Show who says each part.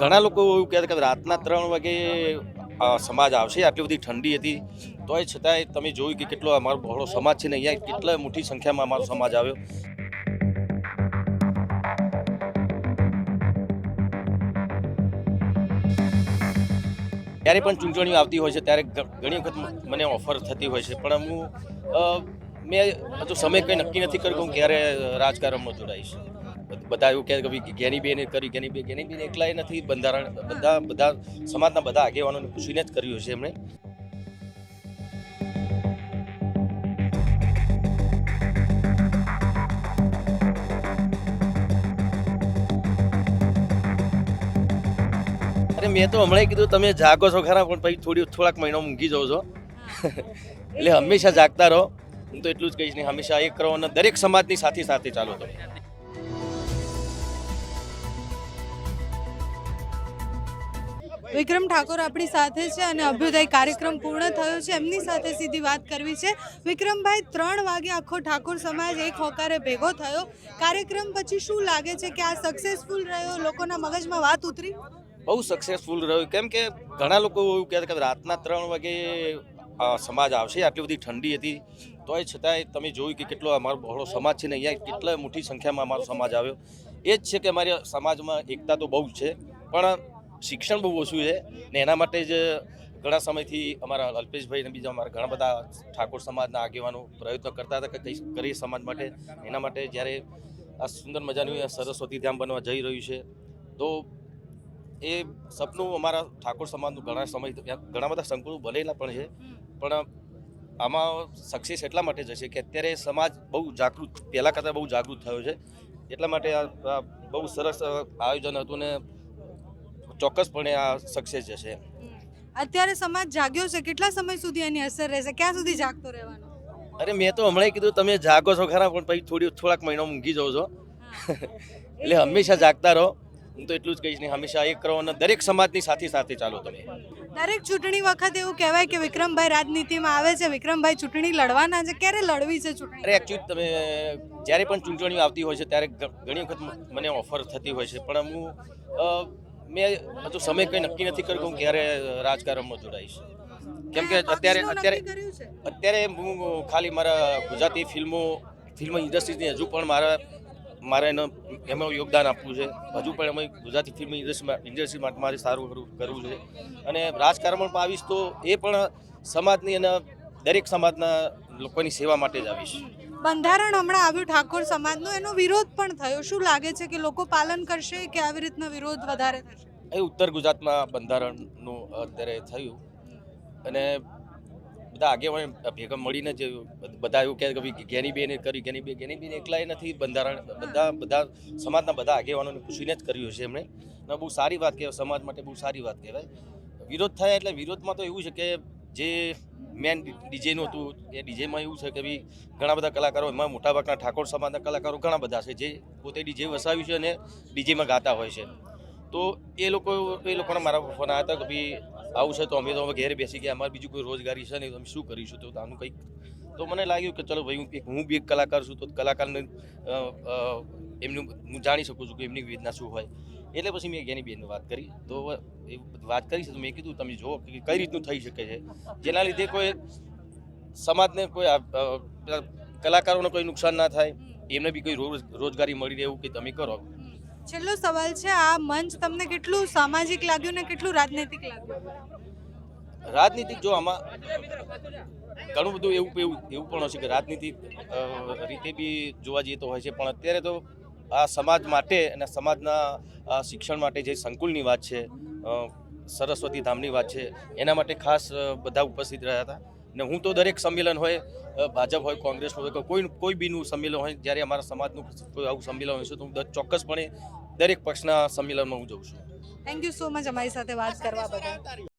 Speaker 1: ઘણા લોકો એવું કહેતા કે રાતના 3 વાગે સમાજ આવશે. આટલી બધી ઠંડી હતી તોય છતાંય તમે જોયું કે કેટલો અમારો બહોળો સમાજ છે ને અહીંયા કેટલા મોટી સંખ્યામાં અમારો સમાજ આવ્યો. ત્યારે પણ ચૂંટણીઓ આવતી હોય છે ત્યારે ઘણી વખત મને ઓફર થતી હોય છે, પણ મેં હજુ સમય કંઈ નક્કી નથી કર્યું કે હું ક્યારે રાજકારણમાં જોડાઈશ. બધા એવું કહે કે ભાઈ જ્ઞાનીબેને કરી, જ્ઞાનીબેન એકલાય નથી, બંધારણ બધા સમાજના બધા આગેવાનોને પૂછીને જ કર્યું છે એમણે. અરે મેં તો હમણાં કીધું તમે જાગો છો ખરા, પણ પછી થોડાક મહિનો ઊંઘી જાઓ છો. એટલે હંમેશા જાગતા રહો. હું તો એટલું જ કહીશ ને, હંમેશા એક રહો અને દરેક સમાજની સાથે સાથે ચાલો તમે.
Speaker 2: વિક્રમ ઠાકોર આપણી સાથે છે અને અભ્યુદય કાર્યક્રમ પૂર્ણ થયો છે, એમની સાથે સીધી વાત કરવી છે. વિક્રમભાઈ, 3 વાગે આખો ઠાકોર સમાજ એક હોકારે ભેગો થયો. કાર્યક્રમ પછી શું લાગે છે કે આ સક્સેસફુલ રહ્યો? લોકોના મગજમાં વાત ઉતરી?
Speaker 1: બહુ સક્સેસફુલ રહ્યું, કેમ કે ઘણા લોકો એવું કહેતા કે રાતના 3 વાગે સમાજ આવશે. આટલી બધી ઠંડી હતી તોય છતાંય તમે જોયું કે કેટલો અમારો બહોળો સમાજ છે ને અહીંયા કેટલા મોટી સંખ્યામાં અમારો સમાજ આવ્યો. એ જ છે કે અમારા સમાજમાં એકતા તો બહુ જ છે, પણ શિક્ષણ બહુ ઓછું છે ને. એના માટે જ ઘણા સમયથી અમારા અલ્પેશભાઈ અને બીજા અમારા ઘણા બધા ઠાકોર સમાજના આગેવાનો પ્રયત્નો કરતા હતા કે કંઈ કરીએ સમાજ માટે. એના માટે જ્યારે આ સુંદર મજાનું સરસ્વતી ધામ બનવા જઈ રહ્યું છે, તો એ સપનું અમારા ઠાકોર સમાજનું ઘણા બધા સંકુલો બનેલા પણ છે, પણ આમાં સક્સેસ એટલા માટે જશે કે અત્યારે સમાજ બહુ જાગૃત, પહેલાં કરતાં બહુ જાગૃત થયો છે. એટલા માટે આ બહુ સરસ આયોજન હતું ને ચોક્કસપણે આ સક્સેસ જશે.
Speaker 2: અત્યારે સમાજ જાગ્યો છે, કેટલા સમય સુધી એની અસર રહેશે? ક્યાં સુધી જાગતો રહેવાનો?
Speaker 1: અરે મેં તો હમણાં કીધું તમે જાગો છો ખરા, પણ પછી થોડાક મહિનો ઊંઘી જાઓ છો. એટલે હંમેશા જાગતા રહો. હું તો એટલું જ કહીશ ને, હંમેશા એક રહો અને દરેક સમાજની સાથે સાથે ચાલો તમે.
Speaker 2: દરેક ચૂંટણી વખતે એવું કહેવાય કે વિક્રમભાઈ રાજનીતિમાં આવે છે, વિક્રમભાઈ ચૂંટણી લડવાના છે. ક્યારે લડવી છે ચૂંટણી?
Speaker 1: અરે એકચ્યુઅલી તમે જ્યારે પણ ચૂંટણીઓ આવતી હોય છે ત્યારે ઘણી વખત મને ઓફર થતી હોય છે, પણ મેં હજુ સમય કંઈ નક્કી નથી કર્યું કે હું ક્યારે રાજકારણમાં જોડાઈશ. કેમ કે અત્યારે હું ખાલી મારા ગુજરાતી ફિલ્મ ઇન્ડસ્ટ્રીની હજુ પણ મારે એમાં યોગદાન આપવું છે. હજુ પણ અમે ગુજરાતી ફિલ્મ ઇન્ડસ્ટ્રી માટે મારે સારું કરવું છે. અને રાજકારણમાં પણ આવીશ તો એ પણ સમાજની અને દરેક સમાજના લોકોની સેવા માટે જ આવીશ.
Speaker 2: બંધારણ હમણાં આવ્યું ઠાકોર સમાજનું, એનો વિરોધ પણ થયો. શું લાગે છે કે લોકો પાલન કરશે કે આવી રીતના વિરોધ વધારે થશે?
Speaker 1: એ ઉત્તર ગુજરાતમાં બંધારણનું અત્યારે થયું અને બધા આગેવાન ભેગા મળીને જ બધા એવું કહે કે ભાઈ જ્ઞાનીબેને કરી, જ્ઞાનીબેન એકલાય નથી, બંધારણ બધા સમાજના બધા આગેવાનોને પૂછીને જ કર્યું છે એમણે. અને બહુ સારી વાત કહેવાય, સમાજ માટે બહુ સારી વાત કહેવાય. વિરોધ થાય એટલે વિરોધમાં તો એવું છે કે જે મેન ડીજેનું હતું એ ડીજેમાં એવું છે કે ભાઈ ઘણા બધા કલાકારો, એમાં મોટાભાગના ઠાકોર સમાજના કલાકારો ઘણા બધા છે જે પોતે ડીજે વસાવ્યું છે અને ડીજેમાં ગાતા હોય છે. તો એ લોકોના મારા ફોન આવ્યા હતા કે ભાઈ આવું છે, તો અમે તો ઘેર બેસી ગયા, અમારે બીજું કોઈ રોજગારી છે નહીં, અમે શું કરીશું? તો આનું કંઈક તો મને લાગ્યું કે ચલો ભાઈ હું બી એક કલાકાર છું, તો કલાકારને એમનું હું જાણી શકું છું કે એમની વેદના શું હોય. એટલે પછી મેં જ્ઞાનીબેનની વાત કરી. તો એ વાત કરી છે તો મેં કીધું તમે જુઓ કે કઈ રીતનું થઈ શકે છે, જેના લીધે કોઈ સમાજને કોઈ કલાકારોને કોઈ નુકસાન ના થાય, એમને બી કોઈ રોજગારી મળી રહે એવું કે તમે કરો.
Speaker 2: છેલ્લો સવાલ છે, આ મંચ તમને કેટલું સામાજિક લાગ્યું ને કેટલું રાજનૈતિક લાગ્યું?
Speaker 1: રાજનીતિક જો આમાં ઘણું બધું એવું પણ હશે કે રાજનીતિક રીતે બી જોવા જઈએ તો હોય છે, પણ અત્યારે તો આ સમાજ માટે અને સમાજના શિક્ષણ માટે જે સંકુલની વાત છે, સરસ્વતી ધામની વાત છે, એના માટે ખાસ બધા ઉપસ્થિત રહ્યા હતા. ને હું તો દરેક સંમેલન હોય, ભાજપ હોય, કોંગ્રેસનું હોય, કોઈ બીનું સંમેલન હોય, જ્યારે અમારા સમાજનું કોઈ આવું સંમેલન હોય છે તો હું ચોક્કસપણે દરેક પક્ષના સંમેલનમાં હું જઉં છું.
Speaker 2: થેન્ક યુ સો મચ અમારી સાથે વાત કરવા બદલ.